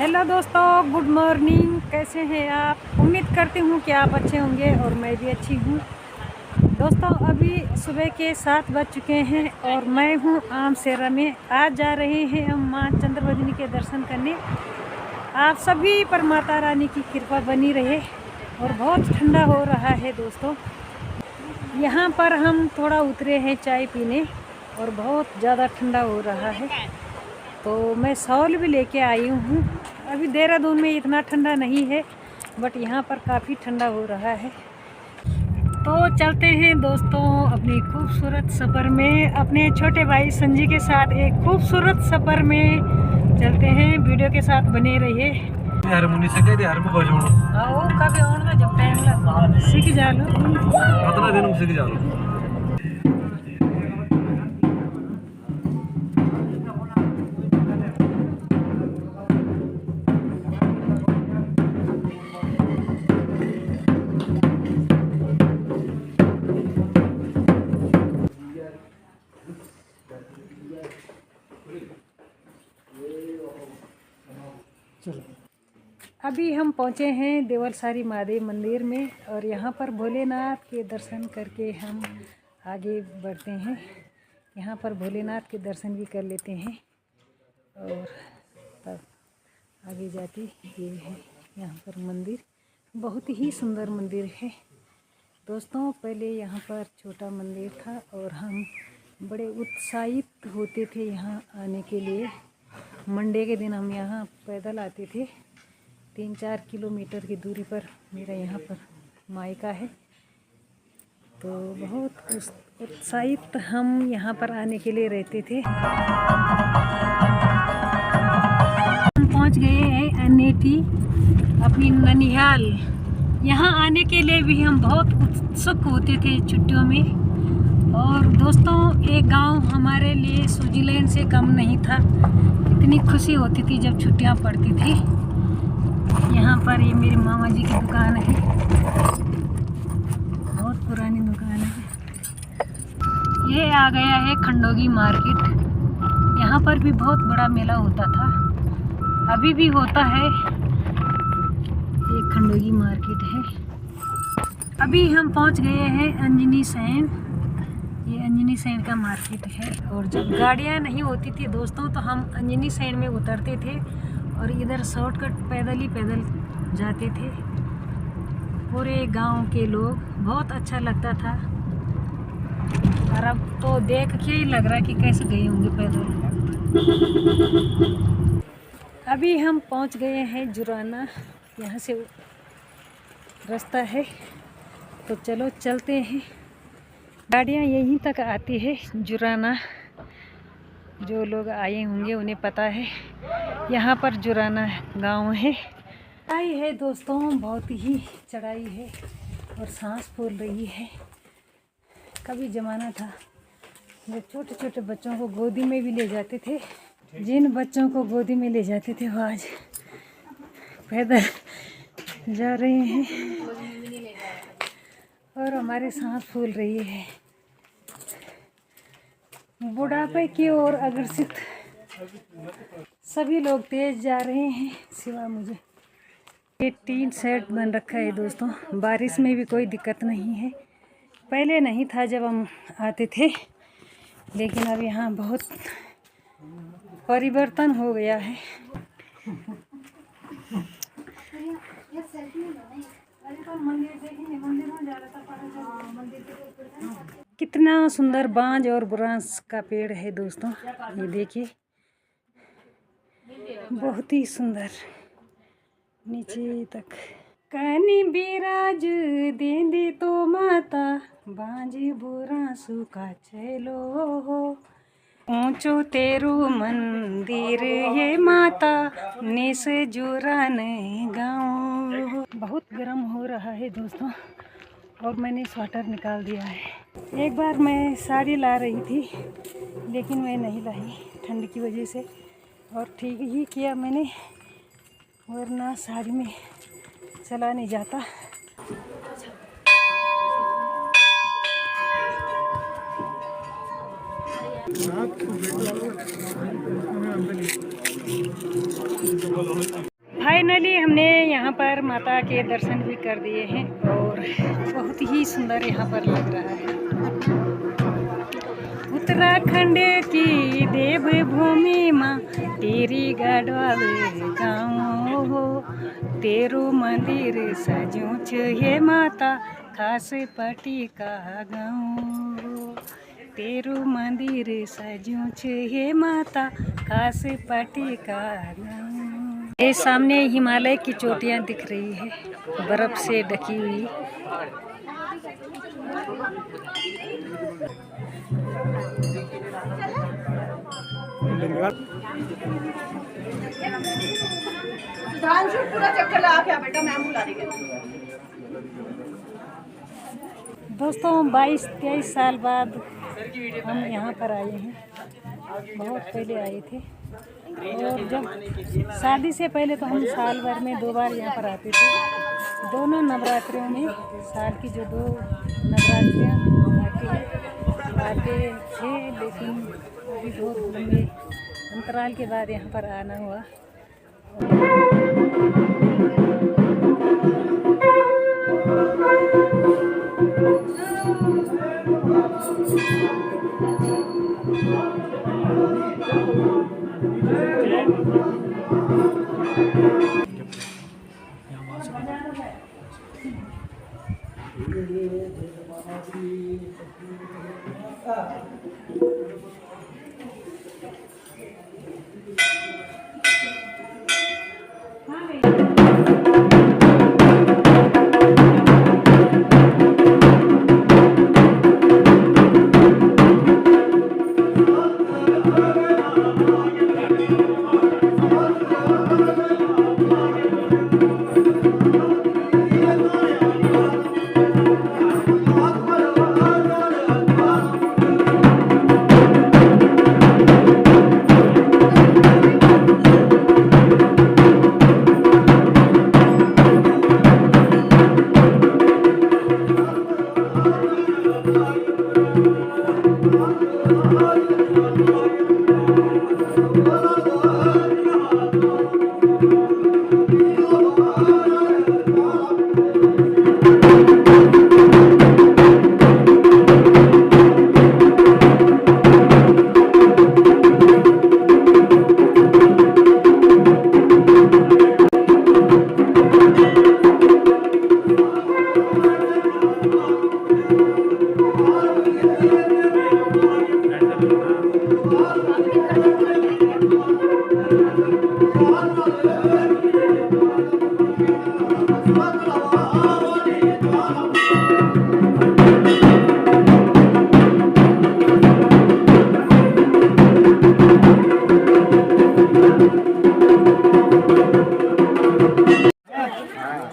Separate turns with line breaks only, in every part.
Hello दोस्तों, good morning. कैसे हैं आप? उम्मीद करती हूँ कि आप अच्छे होंगे और मैं भी अच्छी हूँ। दोस्तों, अभी सुबह के 7 बज चुके हैं और मैं हूँ आम सेरा में। आज जा रहे हैं हम माँ चंद्रवदनी के दर्शन करने। आप सभी पर माता रानी की कृपा बनी रहे। और बहुत ठंडा हो रहा है दोस्तों। यहाँ पर हम थोड़ा उतरे हैं चाय पीने और बहुत ज़्यादा ठंडा हो रहा है, तो मैं शॉल भी लेके आई हूँ। अभी देहरादून में इतना ठंडा नहीं है, बट यहाँ पर काफ़ी ठंडा हो रहा है। तो चलते हैं दोस्तों अपनी खूबसूरत सफ़र में, अपने छोटे भाई संजी के साथ एक खूबसूरत सफ़र में चलते हैं। वीडियो के साथ बने रहिए। आओ कभी आना जब टाइम लगा सीख जा लो।
कितना दिन सीख जा लो।
अभी हम पहुँचे हैं देवलसारी महादेव मंदिर में और यहाँ पर भोलेनाथ के दर्शन करके हम आगे बढ़ते हैं। यहाँ पर भोलेनाथ के दर्शन भी कर लेते हैं और तब आगे जाके ये है यहाँ पर मंदिर। बहुत ही सुंदर मंदिर है दोस्तों। पहले यहाँ पर छोटा मंदिर था और हम बड़े उत्साहित होते थे यहाँ आने के लिए। मंडे के दिन हम यहाँ पैदल आते थे। 3-4 किलोमीटर की दूरी पर मेरा यहाँ पर मायका है, तो बहुत उत्साहित हम यहाँ पर आने के लिए रहते थे। हम पहुँच गए हैं अनेठी, अपनी ननिहाल। यहाँ आने के लिए भी हम बहुत उत्सुक होते थे छुट्टियों में। और दोस्तों, एक गांव हमारे लिए स्विट्ज़रलैंड से कम नहीं था। इतनी खुशी होती थी जब छुट्टियां पड़ती थी। यहाँ पर ये मेरे मामा जी की दुकान है, बहुत पुरानी दुकान है। ये आ गया है खंडोगी मार्केट। यहाँ पर भी बहुत बड़ा मेला होता था, अभी भी होता है। ये खंडोगी मार्केट है। अभी हम पहुँच गए हैं अंजनी सैन। ये अंजनी सैन का मार्केट है। और जब गाड़ियाँ नहीं होती थी दोस्तों, तो हम अंजनी सैन में उतरते थे और इधर शॉर्टकट पैदल जाते थे पूरे गांव के लोग। बहुत अच्छा लगता था। और अब तो देख के ही लग रहा कि कैसे गए होंगे पैदल। अभी हम पहुंच गए हैं जुराना। यहाँ से रास्ता है, तो चलो चलते हैं। गाड़ियाँ यहीं तक आती है जुराना। जो लोग आए होंगे उन्हें पता है, यहाँ पर जुराना गांव है। चढ़ाई है दोस्तों, बहुत ही चढ़ाई है और सांस फूल रही है। कभी ज़माना था जब छोटे छोटे बच्चों को गोदी में भी ले जाते थे। जिन बच्चों को गोदी में ले जाते थे वो आज पैदल जा रहे हैं और हमारी सांस फूल रही है। बुढ़ापे की ओर अग्रसित सभी लोग तेज जा रहे हैं सिवा मुझे। ये टीन सेट बन रखा है दोस्तों, बारिश में भी कोई दिक्कत नहीं है। पहले नहीं था जब हम आते थे, लेकिन अब यहाँ बहुत परिवर्तन हो गया है। कितना सुंदर बांज और बुरांस का पेड़ है दोस्तों, ये देखिए, बहुत ही सुंदर नीचे तक। कनी बिराज दे दे तो माता, बांज बुरांसु का चलो हो। ऊंचो तेरू मंदिर ये माता, निस जुरान गाँव। बहुत गर्म हो रहा है दोस्तों और मैंने स्वेटर निकाल दिया है। एक बार मैं साड़ी ला रही थी, लेकिन मैं नहीं लाई ठंड की वजह से, और ठीक ही किया मैंने, वरना साड़ी में चला नहीं जाता। फाइनली हमने यहाँ पर माता के दर्शन भी कर दिए हैं और बहुत ही सुंदर यहाँ पर लग रहा है। उत्तराखंड की देवभूमि माँ तेरी गढ़वाल गाँव हो, तेरो मंदिर सजूं छे माता खास पटी का गाँव, तेरो मंदिर सजूं छे माता खास पटी का गाँव। ये सामने हिमालय की चोटियाँ दिख रही है बर्फ से ढकी हुई।
पूरा चक्कर लगा के बेटा मैं बुला देंगे।
दोस्तों 22-23 साल बाद हम यहाँ पर आए हैं। बहुत पहले आए थे और जब शादी से पहले तो हम साल भर में 2 बार यहाँ पर आते थे। दोनों नवरात्रियों में साल की जो 2 नवरात्रियाँ आते थे, लेकिन अभी बहुत लंबे अंतराल के बाद यहाँ पर आना हुआ।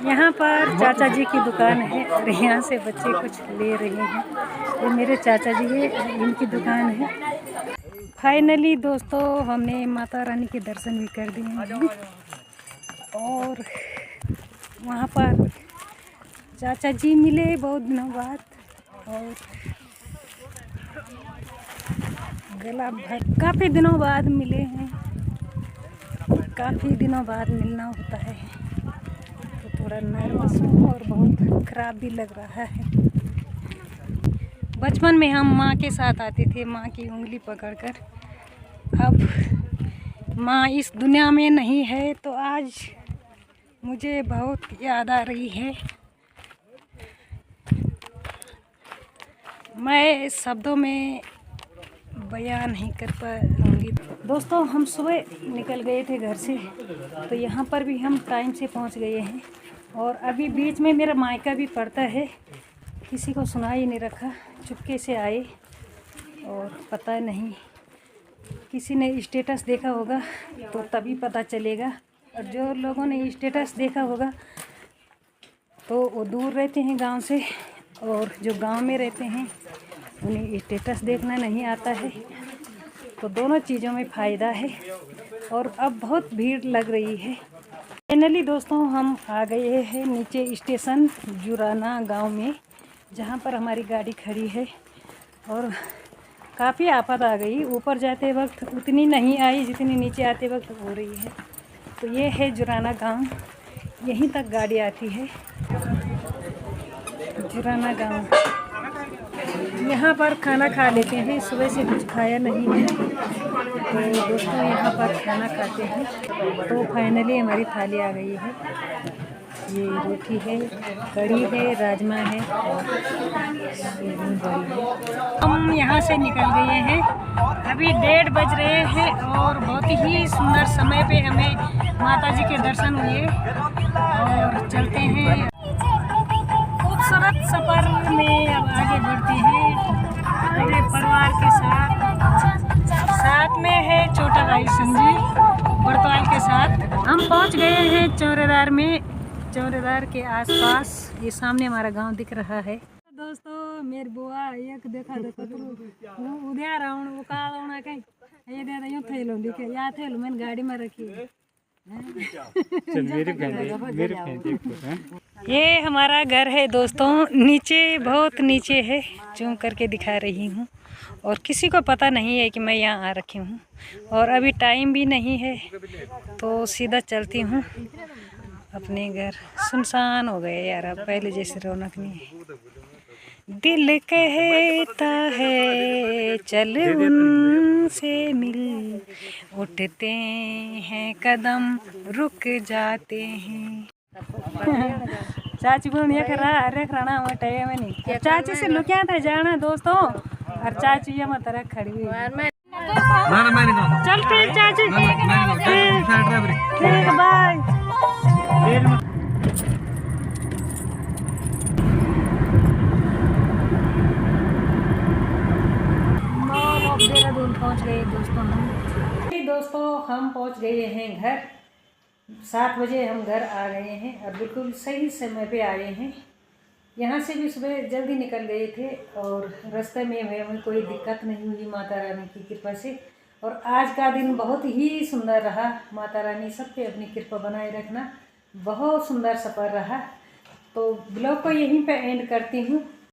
यहाँ पर चाचा जी की दुकान है और यहाँ से बच्चे कुछ ले रहे हैं। ये मेरे चाचा जी है, इनकी दुकान है। फाइनली दोस्तों हमने माता रानी के दर्शन भी कर दिए हैं और वहाँ पर चाचा जी मिले बहुत दिनों बाद और गला भर काफ़ी दिनों बाद मिले हैं। काफ़ी दिनों बाद मिलना होता है तो थोड़ा नर्वस हूँ और बहुत ख़राब भी लग रहा है। बचपन में हम माँ के साथ आते थे, माँ की उंगली पकड़कर। अब माँ इस दुनिया में नहीं है तो आज मुझे बहुत याद आ रही है। मैं शब्दों में बयान नहीं कर पाऊँगी। दोस्तों हम सुबह निकल गए थे घर से तो यहाँ पर भी हम टाइम से पहुँच गए हैं और अभी बीच में मेरा मायका भी पड़ता है। किसी को सुना ही नहीं रखा, चुपके से आए और पता नहीं किसी ने स्टेटस देखा होगा तो तभी पता चलेगा। और जो लोगों ने स्टेटस देखा होगा तो वो दूर रहते हैं गांव से और जो गांव में रहते हैं उन्हें स्टेटस देखना नहीं आता है। तो दोनों चीज़ों में फ़ायदा है और अब बहुत भीड़ लग रही है। फाइनली दोस्तों हम आ गए हैं नीचे स्टेशन जुराना गांव में, जहां पर हमारी गाड़ी खड़ी है और काफ़ी आफत आ गई। ऊपर जाते वक्त उतनी नहीं आई जितनी नीचे आते वक्त हो रही है। तो ये है जुराना गांव, यहीं तक गाड़ी आती है। जुराना गांव, यहाँ पर खाना खा लेते हैं। सुबह से कुछ खाया नहीं है तो दोस्तों यहाँ पर खाना खाते हैं। तो फाइनली हमारी थाली आ गई है। ये रोटी है, कढ़ी है, राजमा है और सोयाबीन बड़ी है। हम यहाँ से निकल गए हैं, अभी 1:30 बज रहे हैं और बहुत ही सुंदर समय पे हमें माता जी के दर्शन हुए और चलते हैं। खूबसूरत सफ़र में अब आगे बढ़ते हैं पूरे परिवार के साथ में है छोटा भाई संजीव बड़तवाल के साथ। हम पहुंच गए हैं चौरेदार में, चौरेदार के आसपास। ये सामने हमारा गांव दिख रहा है। दोस्तों मेरी बुआ एक देखा उद्या राउंड वो का कहीं ये दे यूँ थैलो लिखे या थैलो मैंने गाड़ी में रखी है। ये हमारा घर है दोस्तों, नीचे बहुत नीचे है, जूम करके दिखा रही हूँ और किसी को पता नहीं है कि मैं यहाँ आ रखी हूँ और अभी टाइम भी नहीं है तो सीधा चलती हूँ अपने घर। सुनसान हो गए यार, अब पहले जैसे रौनक नहीं है। दिल कहता है चल उनसे मिल, उठते हैं कदम रुक जाते हैं। चाची बोल ये करा अरे खाना मटे में नहीं, चाची से लुकिया था जाना दोस्तों और चाची ये मत रख खड़ी हुई। चल ठीक चाची, ठीक बाय। देहरादून पहुँच गए दोस्तों हम पहुँच गए हैं घर। 7 बजे हम घर आ गए हैं और बिल्कुल सही समय पे आए हैं। यहाँ से भी सुबह जल्दी निकल गए थे और रास्ते में हमें कोई दिक्कत नहीं हुई माता रानी की कृपा से। और आज का दिन बहुत ही सुंदर रहा। माता रानी सब पे अपनी कृपा बनाए रखना। बहुत सुंदर सफ़र रहा। तो ब्लॉग को यहीं पे एंड करती हूँ।